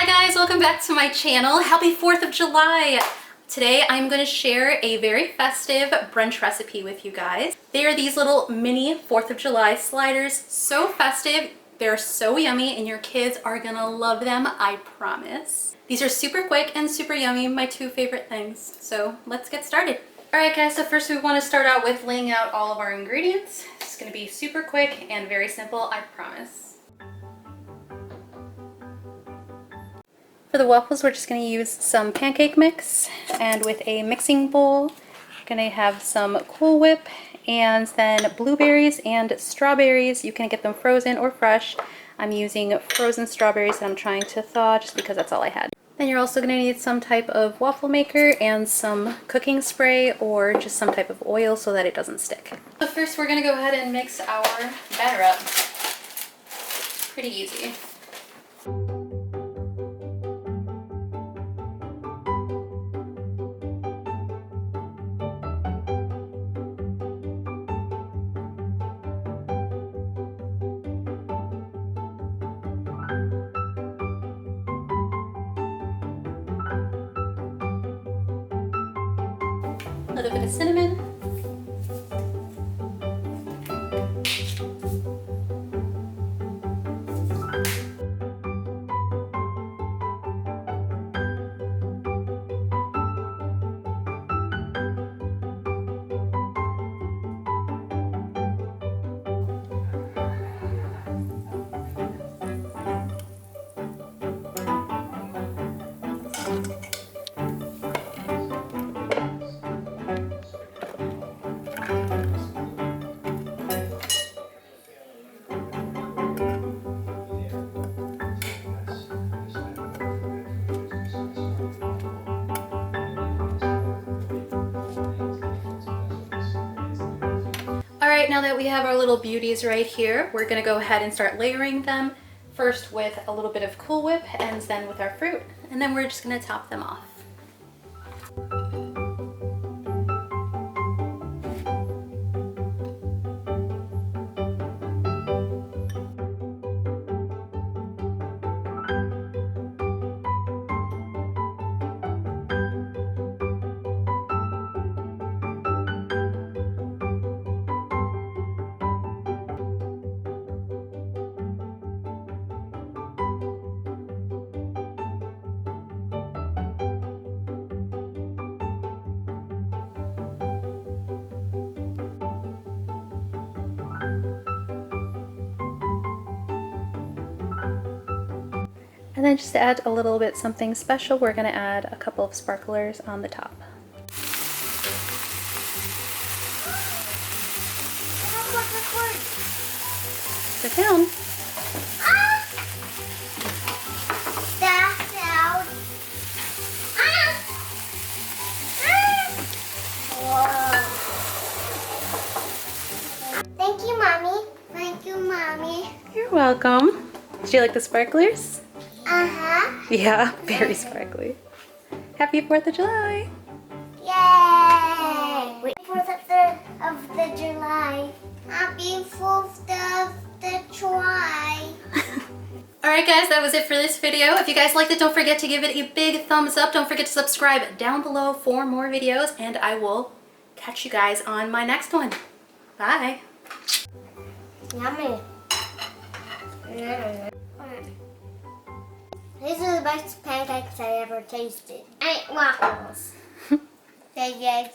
Hi guys, welcome back to my channel. Happy 4th of July! Today I'm going to share a very festive brunch recipe with you guys. They are these little mini 4th of July sliders. So festive, they're so yummy, and your kids are gonna love them, I promise. These are super quick and super yummy, my two favorite things. So let's get started. Alright guys, so first we want to start out with laying out all of our ingredients. It's going to be super quick and very simple, I promise. For the waffles, we're just going to use some pancake mix, and with a mixing bowl, we're going to have some Cool Whip and then blueberries and strawberries. You can get them frozen or fresh. I'm using frozen strawberries that I'm trying to thaw just because that's all I had. Then you're also going to need some type of waffle maker and some cooking spray or just some type of oil so that it doesn't stick. So first we're going to go ahead and mix our batter up. Pretty easy. A little bit of cinnamon. Alright, now that we have our little beauties right here, we're going to go ahead and start layering them. First with a little bit of Cool Whip and then with our fruit, and then we're just going to top them off. And then just to add a little bit something special, we're going to add a couple of sparklers on the top. Sit down. Thank you, Mommy. Thank you, Mommy. You're welcome. Did you like the sparklers? Uh-huh. Yeah, very sparkly. Happy 4th of July! Yay! 4th of the July. Happy 4th of the July. Alright guys, that was it for this video. If you guys liked it, don't forget to give it a big thumbs up. Don't forget to subscribe down below for more videos, and I will catch you guys on my next one. Bye! Yummy. These are the best pancakes I ever tasted. I ate waffles. They get